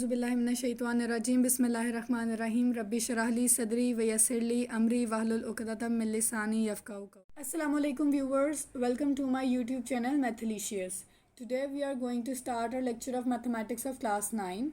औज़ुबिल्लाहिमिनश्शैतानिर्रजीम बिस्मिल्लाहिर्रहमानिर्रहीम रब्बि शरह ली सदरी व यस्सिर ली अमरी वहलुल उक़दतम मिन लिसानी यफ़क़हू क़ौली। Assalamu alaikum viewers, welcome to my YouTube channel Mathlicious. Today we are going to start our lecture of mathematics of class 9.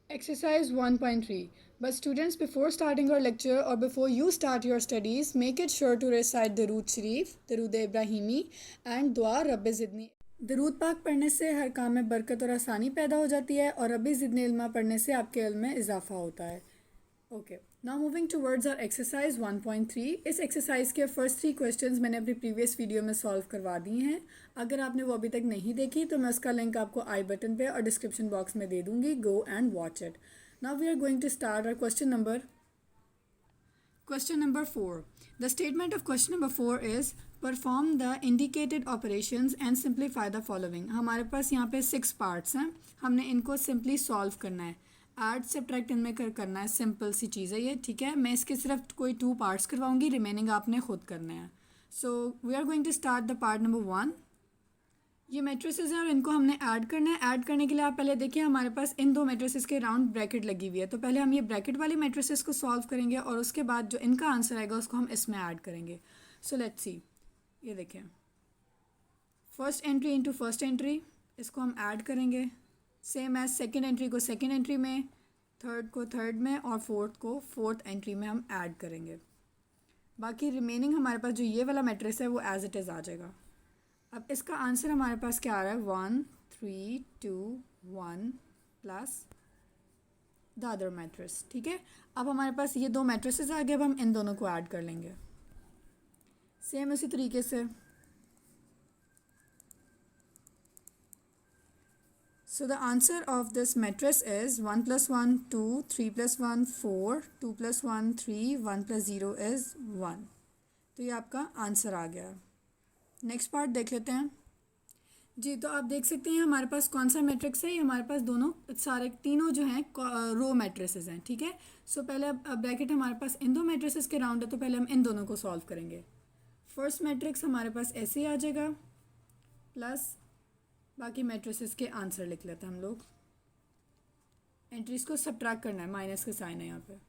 Exercise 1.3. But students, before starting our lecture or before you start your studies, make it sure to recite Darood Sharif, Darood Ibrahimi and Dua Rabbi Zidni। दरूद पाक पढ़ने से हर काम में बरकत और आसानी पैदा हो जाती है और रब्बी ज़िदनी इल्मा पढ़ने से आपके इल्म में इजाफा होता है। Okay, now moving towards our exercise 1.3। इस एक्सरसाइज के फर्स्ट 3 क्वेश्चंस मैंने अपनी प्रीवियस वीडियो में सॉल्व करवा दिए हैं। अगर आपने वो अभी तक नहीं देखी तो मैं उसका लिंक आपको आई बटन पे और डिस्क्रिप्शन बॉक्स में दे दूँगी। Go and watch it. Now we are going to start our Question number 4. The statement of question number 4 is perform the indicated operations and simplify the following. हमारे पास यहाँ पे 6 parts हैं, हमने इनको सिंपली सॉल्व करना है। ऐड सब्ट्रैक्ट इनमें करना है, सिंपल सी चीज़ है ये, ठीक है। मैं इसके सिर्फ कोई 2 पार्ट्स करवाऊँगी, रिमेनिंग आपने खुद करना है। So we are going to start the part number 1। ये मैट्रिसेस हैं और इनको हमने ऐड करना है। ऐड करने के लिए आप पहले देखिए हमारे पास इन 2 मैट्रिसेस के राउंड ब्रैकेट लगी हुई है, तो पहले हम ये ब्रैकेट वाली मैट्रिसेस को सॉल्व करेंगे और उसके बाद जो इनका आंसर आएगा उसको हम इसमें ऐड करेंगे। सो लेट्स सी, ये देखें, first entry into first entry, इसको हम ऐड करेंगे। सेम एज सेकेंड एंट्री को सेकेंड एंट्री में, थर्ड को थर्ड में और फोर्थ को फोर्थ एंट्री में हम ऐड करेंगे। बाकी रिमेनिंग हमारे पास जो ये वाला मैट्रिक्स है वो एज इट इज़ आ जाएगा। अब इसका आंसर हमारे पास क्या आ रहा है, 1 3 2 1 प्लस द अदर मैट्रिक्स, ठीक है। अब हमारे पास ये 2 मैट्रिसेस आ गए, अब हम इन दोनों को ऐड कर लेंगे सेम उसी तरीके से। So the answer of this matrix is 1 + 1 2 3 + 1 4 2 + 1 3 1 + 0 is 1। तो ये आपका आंसर आ गया। नेक्स्ट पार्ट देख लेते हैं जी। तो आप देख सकते हैं हमारे पास कौन सा मैट्रिक्स है, ये हमारे पास दोनों सारे तीनों जो हैं रो मैट्रिसेस हैं, ठीक है। सो पहले अब ब्रैकेट हमारे पास इन 2 मैट्रिसेस के राउंड है, तो पहले हम इन दोनों को सॉल्व करेंगे। फर्स्ट मैट्रिक्स हमारे पास ऐसे ही आ जाएगा, प्लस बाकी मैट्रिसेस के आंसर लिख लेते हैं हम लोग। एंट्रीज को सब्ट्रैक्ट करना है, माइनस का साइन है यहाँ पे।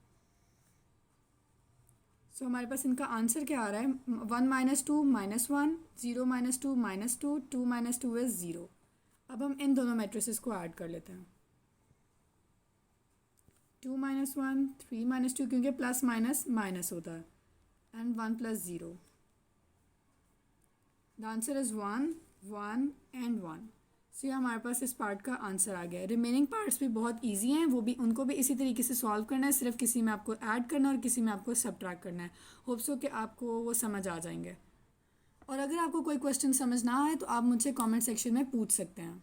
सो हमारे पास इनका आंसर क्या आ रहा है, 1 - 2 -1 0 - 2 -2 2 - 2 इज़ 0। अब हम इन दोनों मैट्रिसेस को ऐड कर लेते हैं, 2 - 1 3 - 2, क्योंकि प्लस माइनस माइनस होता है, and 1 + 0। The answer is 1 1 and 1। सो ये हमारे पास इस पार्ट का आंसर आ गया है। रिमेनिंग पार्ट्स भी बहुत इजी हैं, वो भी उनको भी इसी तरीके से सॉल्व करना है, सिर्फ किसी में आपको ऐड करना है और किसी में आपको सब्ट्रैक्ट करना है। होप सो कि आपको वो समझ आ जाएंगे। और अगर आपको कोई क्वेश्चन समझ ना आए तो आप मुझसे कमेंट सेक्शन में पूछ सकते हैं।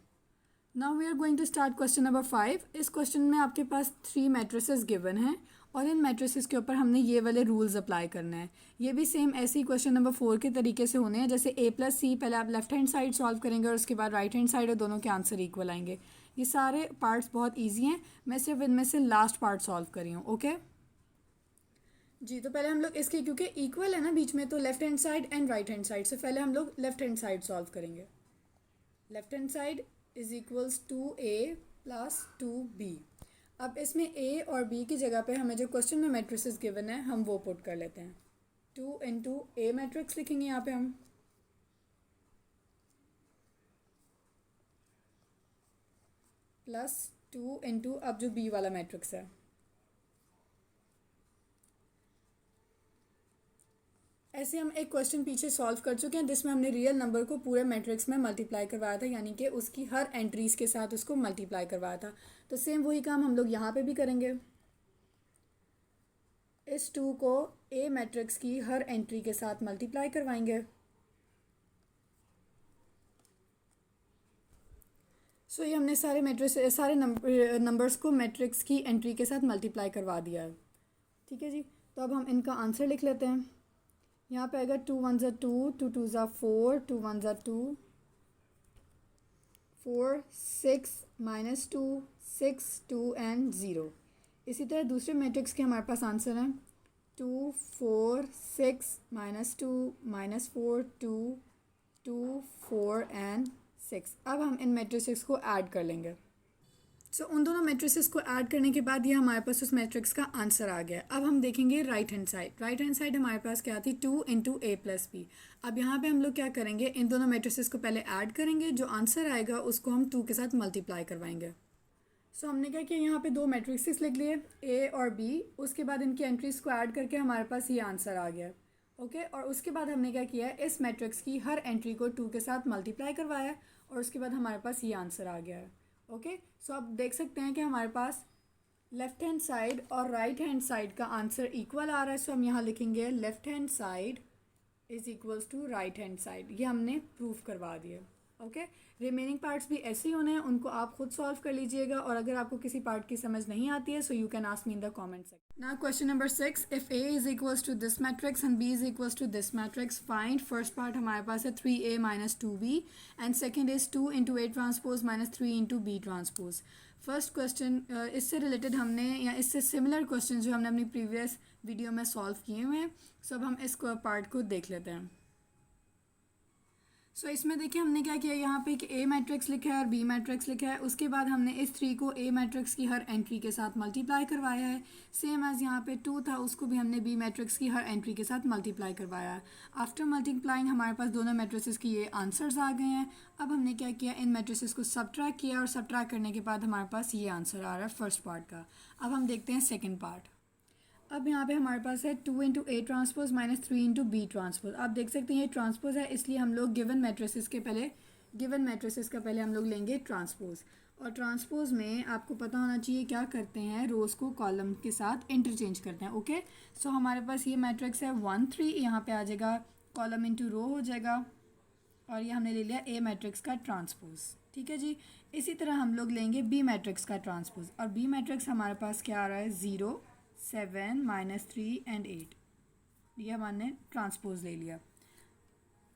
Now we are going to start question number 5। इस क्वेश्चन में आपके पास 3 मैट्रिसेस गिवन हैं और इन मैट्रिसेस के ऊपर हमने ये वाले रूल्स अप्लाई करने हैं। ये भी सेम ऐसे ही क्वेश्चन नंबर 4 के तरीके से होने हैं, जैसे A + C पहले आप लेफ्ट हैंड साइड सॉल्व करेंगे और उसके बाद राइट हैंड साइड, और दोनों के आंसर इक्वल आएंगे। ये सारे पार्ट्स बहुत ईजी हैं, मैं सिर्फ इनमें से लास्ट पार्ट सॉल्व करी हूँ। ओके जी, तो पहले हम लोग इसके, क्योंकि इक्वल है ना बीच में, तो left hand side and right hand side से पहले हम लोग लेफ्ट हैंड साइड सॉल्व करेंगे। Left hand side is equals to A + 2B। अब इसमें A और B की जगह पे हमें जो क्वेश्चन में मैट्रिसेस गिवन है हम वो पुट कर लेते हैं। 2 × A मैट्रिक्स लिखेंगे यहाँ पे हम, प्लस 2 × अब जो B वाला मैट्रिक्स है, ऐसे हम एक क्वेश्चन पीछे सॉल्व कर चुके हैं जिसमें हमने रियल नंबर को पूरे मैट्रिक्स में मल्टीप्लाई करवाया था, यानी कि उसकी हर एंट्रीज़ के साथ उसको मल्टीप्लाई करवाया था। तो सेम वही काम हम लोग यहाँ पे भी करेंगे। इस 2 को A मैट्रिक्स की हर एंट्री के साथ मल्टीप्लाई करवाएंगे। सो ये हमने सारे सारे नंबर्स को मैट्रिक्स की एंट्री के साथ मल्टीप्लाई करवा दिया है, ठीक है जी। तो अब हम इनका आंसर लिख लेते हैं। यहाँ पे आएगा 2 × 1 = 2 2 × 2 = 4 2 × 1 = 2 4 6 - 2 6 2 एंड 0। इसी तरह दूसरे मैट्रिक्स के हमारे पास आंसर हैं 2 4 6 - 2 -4 2 2 4 एंड 6। अब हम इन मैट्रिसेस को ऐड कर लेंगे। सो उन दोनों मैट्रिसेस को ऐड करने के बाद ये हमारे पास उस मैट्रिक्स का आंसर आ गया। अब हम देखेंगे right hand side. Right hand side हमारे पास क्या आती, 2 इंटू ए प्लस बी। अब यहाँ पे हम लोग क्या करेंगे, इन दोनों मैट्रिसेस को पहले ऐड करेंगे, जो आंसर आएगा उसको हम 2 के साथ मल्टीप्लाई करवाएंगे। सो हमने क्या किया, यहाँ पे दो मैट्रिक्सेस लिख लिए ए और बी, उसके बाद इनकी एंट्रीज को ऐड करके हमारे पास ये आंसर आ गया। ओके, और उसके बाद हमने क्या किया, इस मैट्रिक्स की हर एंट्री को 2 के साथ मल्टीप्लाई करवाया और उसके बाद हमारे पास ये आंसर आ गया है। ओके, सो आप देख सकते हैं कि हमारे पास लेफ़्ट हैंड साइड और राइट हैंड साइड का आंसर इक्वल आ रहा है। सो हम यहाँ लिखेंगे left hand side is equals to right hand side. ये हमने प्रूफ करवा दिया। ओके, रिमेनिंग पार्ट्स भी ऐसे ही होने हैं, उनको आप खुद सॉल्व कर लीजिएगा, और अगर आपको किसी पार्ट की समझ नहीं आती है so you can ask me in the comment section. Now question number 6, if A is equals to this matrix and B is equals to this matrix, find. First part हमारे पास है 3a minus 2b and second is 2 into A transpose minus 3 into B transpose. First question इससे related हमने, या इससे similar question जो हमने अपनी प्रीवियस वीडियो में सॉल्व किए हुए हैं। सो अब हम इस पार्ट को देख लेते हैं। सो इसमें देखिए हमने क्या किया, यहाँ पे कि ए मैट्रिक्स लिखा है और बी मैट्रिक्स लिखा है, उसके बाद हमने इस 3 को ए मैट्रिक्स की हर एंट्री के साथ मल्टीप्लाई करवाया है। सेम एज यहाँ पे 2 था, उसको भी हमने बी मैट्रिक्स की हर एंट्री के साथ मल्टीप्लाई करवाया है। आफ्टर मल्टीप्लाइंग हमारे पास दोनों मैट्रिसेस की ये आंसर्स आ गए हैं। अब हमने क्या किया, इन मैट्रिसेस को सबट्रैक्ट किया और सबट्रैक्ट करने के बाद हमारे पास ये आंसर आ रहा है फर्स्ट पार्ट का। अब हम देखते हैं सेकेंड पार्ट। अब यहाँ पे हमारे पास है 2 into A transpose minus 3 into B transpose. आप देख सकते हैं ये ट्रांसपोज है, इसलिए हम लोग गिवन मैट्रिसेस का पहले हम लोग लेंगे ट्रांसपोज। और ट्रांसपोज में आपको पता होना चाहिए क्या करते हैं, रोज़ को कॉलम के साथ इंटरचेंज करते हैं। ओके, सो हमारे पास ये मैट्रिक्स है 1 3, यहाँ पे आ जाएगा कॉलम इंटू रो हो जाएगा, और ये हमने ले लिया ए मैट्रिक्स का ट्रांसपोज। ठीक है जी, इसी तरह हम लोग लेंगे बी मैट्रिक्स का ट्रांसपोज, और बी मैट्रिक्स हमारे पास क्या आ रहा है, 0 7 माइनस 3 एंड 8। ये हमने ट्रांसपोज ले लिया।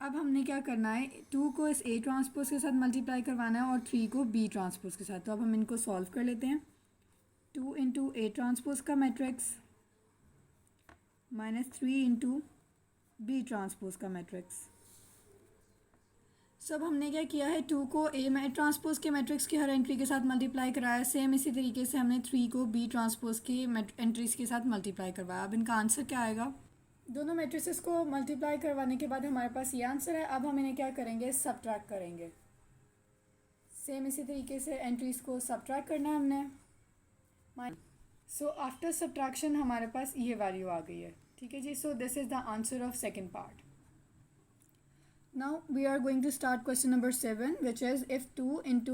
अब हमने क्या करना है, 2 को इस ए ट्रांसपोज के साथ मल्टीप्लाई करवाना है और 3 को बी ट्रांसपोज के साथ। तो अब हम इनको सॉल्व कर लेते हैं। 2 इंटू ए ट्रांसपोज का matrix minus 3 into B transpose का मैट्रिक्स। सब हमने क्या किया है, 2 को ए ट्रांसपोज के मैट्रिक्स की हर एंट्री के साथ मल्टीप्लाई कराया। सेम इसी तरीके से हमने 3 को बी ट्रांसपोज की एंट्रीज के साथ मल्टीप्लाई करवाया। अब इनका आंसर क्या आएगा, दोनों मैट्रिसेस को मल्टीप्लाई करवाने के बाद हमारे पास ये आंसर है। अब हम इन्हें क्या करेंगे, सबट्रैक्ट करेंगे। सेम इसी तरीके से एंट्रीज को सबट्रैक्ट करना है हमने। सो आफ्टर सबट्रैक्शन हमारे पास ये वैल्यू आ गई है। ठीक है जी, so this is the answer of second part. Now we are going to start question number 7, which is if 2 into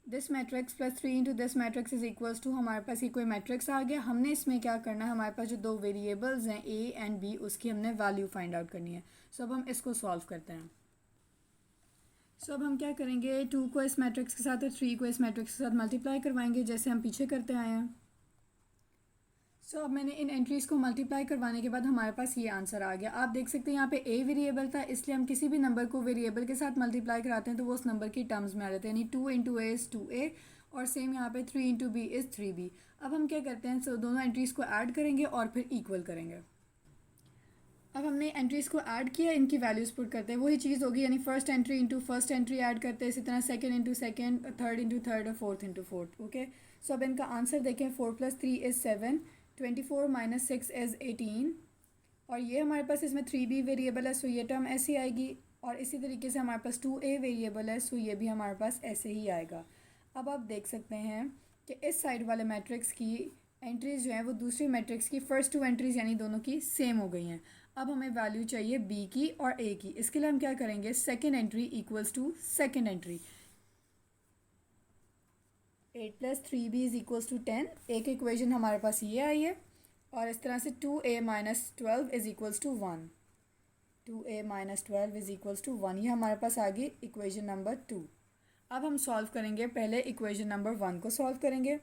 this matrix plus 3 into this matrix is equals to, हमारे पास ये कोई मैट्रिक्स आ गया। हमने इसमें क्या करना है, हमारे पास जो दो वेरिएबल्स हैं a एंड b, उसकी हमने वैल्यू फाइंड आउट करनी है। सो अब हम इसको सॉल्व करते हैं। सो अब हम क्या करेंगे, 2 को इस मैट्रिक्स के साथ और 3 को इस मैट्रिक्स के साथ मल्टीप्लाई करवाएंगे, जैसे हम पीछे करते आए हैं। सो अब मैंने इन एंट्रीज़ को मल्टीप्लाई करवाने के बाद हमारे पास ये आंसर आ गया। आप देख सकते हैं यहाँ पे ए वेरिएबल था, इसलिए हम किसी भी नंबर को वेरिएबल के साथ मल्टीप्लाई कराते हैं तो वो उस नंबर की टर्म्स में आ जाते हैं, यानी 2 इंटू ए इज़ 2a, और सेम यहाँ पे 3 इंटू बी इज़ 3b। अब हम क्या करते हैं, सो दोनों एंट्रीज़ को ऐड करेंगे और फिर इक्वल करेंगे। अब हमने एंट्रीज़ को ऐड किया, इनकी वैल्यूज़ पुट करते हैं, वही चीज़ होगी, यानी first entry into first entry add करते हैं, इसी तरह second into second, third into third और फोर्थ इंटू फोर्थ। ओके, सो अब इनका आंसर देखें, 4 + 3 इज़ 7, 24 - 6 इज़ 18, और ये हमारे पास इसमें 3b वेरिएबल है, सो ये टर्म ऐसे आएगी, और इसी तरीके से हमारे पास 2a वेरिएबल है, सो ये भी हमारे पास ऐसे ही आएगा। अब आप देख सकते हैं कि इस साइड वाले मैट्रिक्स की एंट्रीज जो हैं वो दूसरी मैट्रिक्स की फ़र्स्ट 2 एंट्रीज़ यानी दोनों की सेम हो गई हैं। अब हमें वैल्यू चाहिए b की और a की। इसके लिए हम क्या करेंगे, second entry equals to second entry, 8 + 3b is equals to 10। एक इक्वेशन हमारे पास ये आई है, और इस तरह से 2a - 12 is equals to 1, 2a - 12 is equals to 1, ये हमारे पास आ गई इक्वेशन नंबर 2। अब हम सॉल्व करेंगे, पहले इक्वेशन नंबर 1 को सॉल्व करेंगे।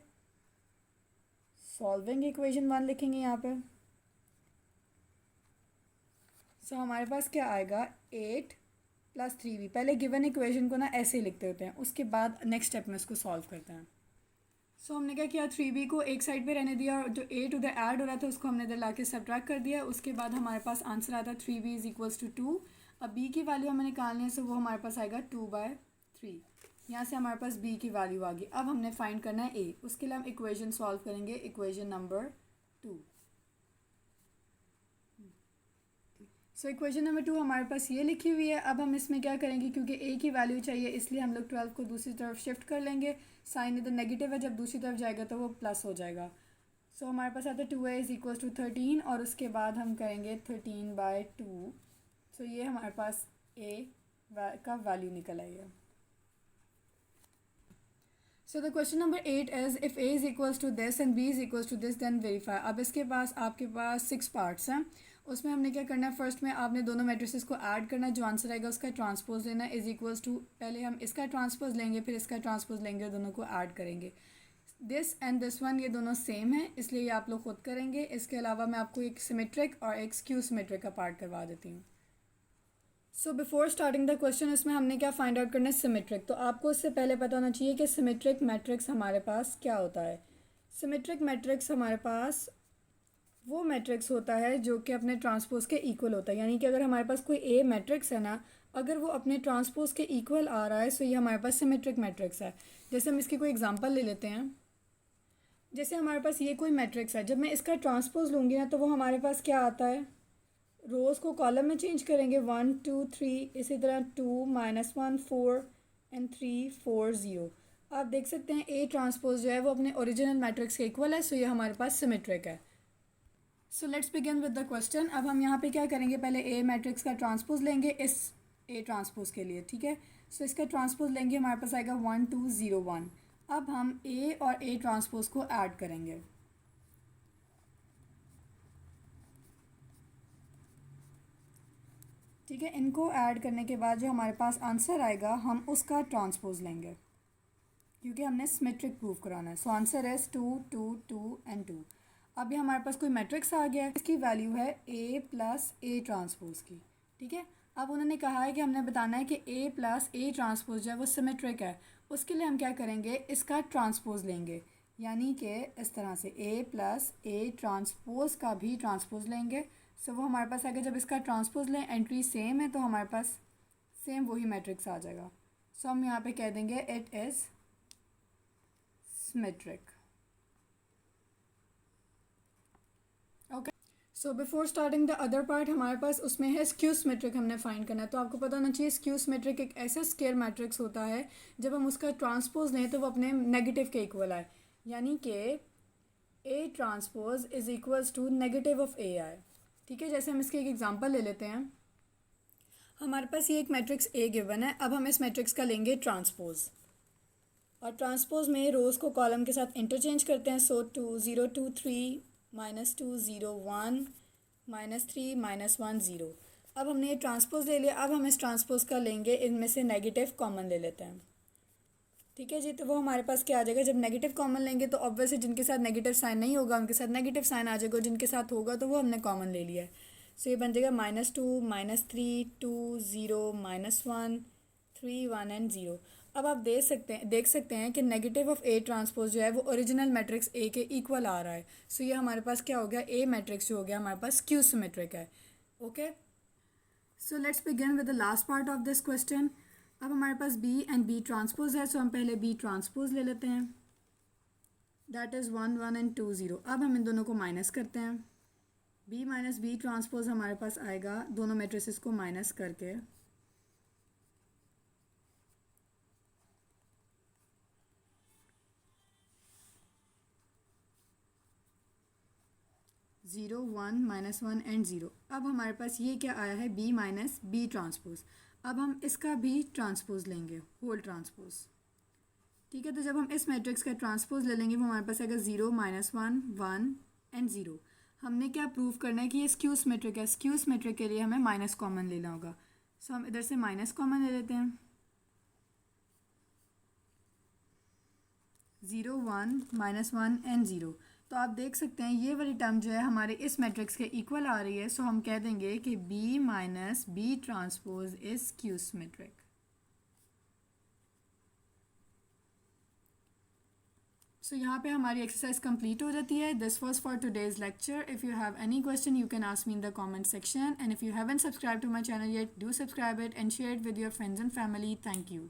सॉल्विंग इक्वेशन 1 लिखेंगे यहाँ पे। सो हमारे पास क्या आएगा, 8 + 3b। पहले गिवन इक्वेशन को ना ऐसे ही लिखते होते हैं, उसके बाद नेक्स्ट स्टेप में इसको सॉल्व करते हैं। सो हमने क्या किया, 3b को एक साइड पे रहने दिया, और जो 8 उधर ऐड हो रहा था उसको हमने इधर ला के सबट्रैक्ट कर दिया। उसके बाद हमारे पास आंसर आता है 3b इज़ इक्वल्स टू 2। अब b की वैल्यू हमें निकालनी है, सो वो हमारे पास आएगा 2/3। यहाँ से हमारे पास b की वैल्यू आ गई। अब हमने फाइंड करना है a, उसके लिए हम इक्वेशन सॉल्व करेंगे, equation number 2। So equation number 2 हमारे पास ये लिखी हुई है। अब हम इसमें क्या करेंगे, क्योंकि a की वैल्यू चाहिए इसलिए हम लोग 12 को दूसरी तरफ शिफ्ट कर लेंगे। साइन इधर नेगेटिव है, जब दूसरी तरफ जाएगा तो वो प्लस हो जाएगा। सो हमारे पास आता है 2a इज़ इक्वल टू 13 और उसके बाद हम करेंगे 13/2। सो ये हमारे पास a का वैल्यू निकल आई है। So the question number 8 is if a is equals to this and b is equals to this then verify. अब इसके पास आपके पास 6 पार्ट्स हैं, उसमें हमने क्या करना है, फर्स्ट में आपने दोनों मैट्रिसेस को ऐड करना है, जो आंसर आएगा उसका ट्रांसपोज लेना है, इज़ इक्वल्स टू पहले हम इसका ट्रांसपोज लेंगे फिर इसका ट्रांसपोज लेंगे, दोनों को ऐड करेंगे। दिस एंड दिस वन ये दोनों सेम है इसलिए ये आप लोग खुद करेंगे। इसके अलावा मैं आपको एक सिमेट्रिक और एक स्क्यू सिमेट्रिक का पार्ट करवा देती हूँ। So before starting the question इसमें हमने क्या फाइंड आउट करना है, सिमेट्रिक। तो आपको इससे पहले पता होना चाहिए कि सिमेट्रिक मैट्रिक्स हमारे पास क्या होता है। सिमेट्रिक मैट्रिक्स हमारे पास वो मैट्रिक्स होता है जो कि अपने ट्रांसपोज के इक्वल होता है। यानी कि अगर हमारे पास कोई ए मैट्रिक्स है ना, अगर वो अपने ट्रांसपोज के इक्वल आ रहा है तो ये हमारे पास सिमेट्रिक मैट्रिक्स है। जैसे हम इसकी कोई एग्जांपल ले लेते हैं। जैसे हमारे पास ये कोई मैट्रिक्स है, जब मैं इसका ट्रांसपोज लूँगी ना तो वो हमारे पास क्या आता है, रोज़ को कॉलम में चेंज करेंगे 1 2 3, इसी तरह 2 -1 4 एंड 3 4 0। आप देख सकते हैं ए ट्रांसपोज जो है वो अपने ओरिजिनल मैट्रिक्स के इक्वल है, सो ये हमारे पास सिमेट्रिक है। So let's begin with the question. अब हम यहाँ पे क्या करेंगे, पहले ए मैट्रिक्स का ट्रांसपोज लेंगे इस ए ट्रांसपोज के लिए, ठीक है। सो इसका ट्रांसपोज लेंगे, हमारे पास आएगा 1 2 0 1। अब हम ए और ए ट्रांसपोज को ऐड करेंगे। ठीक है, इनको ऐड करने के बाद जो हमारे पास आंसर आएगा हम उसका ट्रांसपोज लेंगे, क्योंकि हमने सिमेट्रिक प्रूव कराना है। So answer is 2 2 2 and 2। अब ये हमारे पास कोई मैट्रिक्स आ गया है, इसकी वैल्यू है a प्लस ए ट्रांसपोज की, ठीक है। अब उन्होंने कहा है कि हमने बताना है कि a प्लस ए ट्रांसपोज जो है वो सिमेट्रिक है। उसके लिए हम क्या करेंगे, इसका ट्रांसपोज लेंगे, यानी कि इस तरह से a प्लस ए ट्रांसपोज का भी ट्रांसपोज लेंगे। सो वो हमारे पास आएगा, जब इसका ट्रांसपोज लें एंट्री सेम है तो हमारे पास सेम वही मैट्रिक्स आ जाएगा। सो हम यहाँ पे कह देंगे it is symmetric. Okay, so before starting the other part हमारे पास उसमें है स्क्यू सिमेट्रिक, हमने फाइंड करना है। तो आपको पता होना चाहिए स्क्यू सिमेट्रिक एक ऐसा स्केयर मैट्रिक्स होता है जब हम उसका ट्रांसपोज लें तो वो अपने नेगेटिव के इक्वल आए, यानी कि A transpose is equals to negative of A आए, ठीक है। जैसे हम इसके एक एग्जांपल ले लेते हैं। हमारे पास ये एक मैट्रिक्स ए गिवन है, अब हम इस मैट्रिक्स का लेंगे ट्रांसपोज, और ट्रांसपोज में रोज़ को कॉलम के साथ इंटरचेंज करते हैं। सो 2 0 2 3 -2 0 1 -3 -1 0। अब हमने ये ट्रांसपोज ले लिया, अब हम इस ट्रांसपोज का लेंगे, इनमें से नेगेटिव कॉमन ले लेते हैं, ठीक है जी। तो वो हमारे पास क्या आ जाएगा, जब नेगेटिव कॉमन लेंगे तो ऑब्वियसली जिनके साथ नेगेटिव साइन नहीं होगा उनके साथ नेगेटिव साइन आ जाएगा, जिनके साथ होगा तो वो हमने कॉमन ले लिया है। सो ये बन जाएगा -2 -3 2 0 -1 3 1 एंड 0। अब आप देख सकते हैं कि नेगेटिव ऑफ ए ट्रांसपोज जो है वो ओरिजिनल मैट्रिक्स ए के इक्वल आ रहा है। सो ये हमारे पास क्या हो गया, ए मैट्रिक्स जो हो गया हमारे पास स्क्यू सिमेट्रिक है। Okay, so let's begin with the last part of this question. अब हमारे पास b एंड b ट्रांसपोज है, सो हम पहले b ट्रांसपोज ले लेते हैं, दैट इज़ 1 1 एंड 2 0। अब हम इन दोनों को माइनस करते हैं, b माइनस b ट्रांसपोज हमारे पास आएगा दोनों मैट्रिसेस को माइनस करके 0 1 -1 एंड 0। अब हमारे पास ये क्या आया है, b माइनस b ट्रांसपोज। अब हम इसका भी ट्रांसपोज लेंगे, होल ट्रांसपोज, ठीक है। तो जब हम इस मैट्रिक्स का ट्रांसपोज ले लेंगे वो हमारे पास आएगा 0 -1 1 एंड 0। हमने क्या प्रूव करना है कि ये स्क्यू सिमेट्रिक है। स्क्यू सिमेट्रिक के लिए हमें माइनस कॉमन लेना होगा। सो हम इधर से माइनस कॉमन ले लेते हैं, 0 1 -1 एंड 0। तो आप देख सकते हैं ये वाली टर्म जो है हमारे इस मैट्रिक्स के इक्वल आ रही है। सो हम कह देंगे कि b minus b transpose is skew symmetric. So यहाँ पे हमारी एक्सरसाइज कंप्लीट हो जाती है। This was for today's lecture. If you have any question you can ask me in the comment section, and if you haven't subscribe to my channel yet, do subscribe it and share it with your friends and family. Thank you.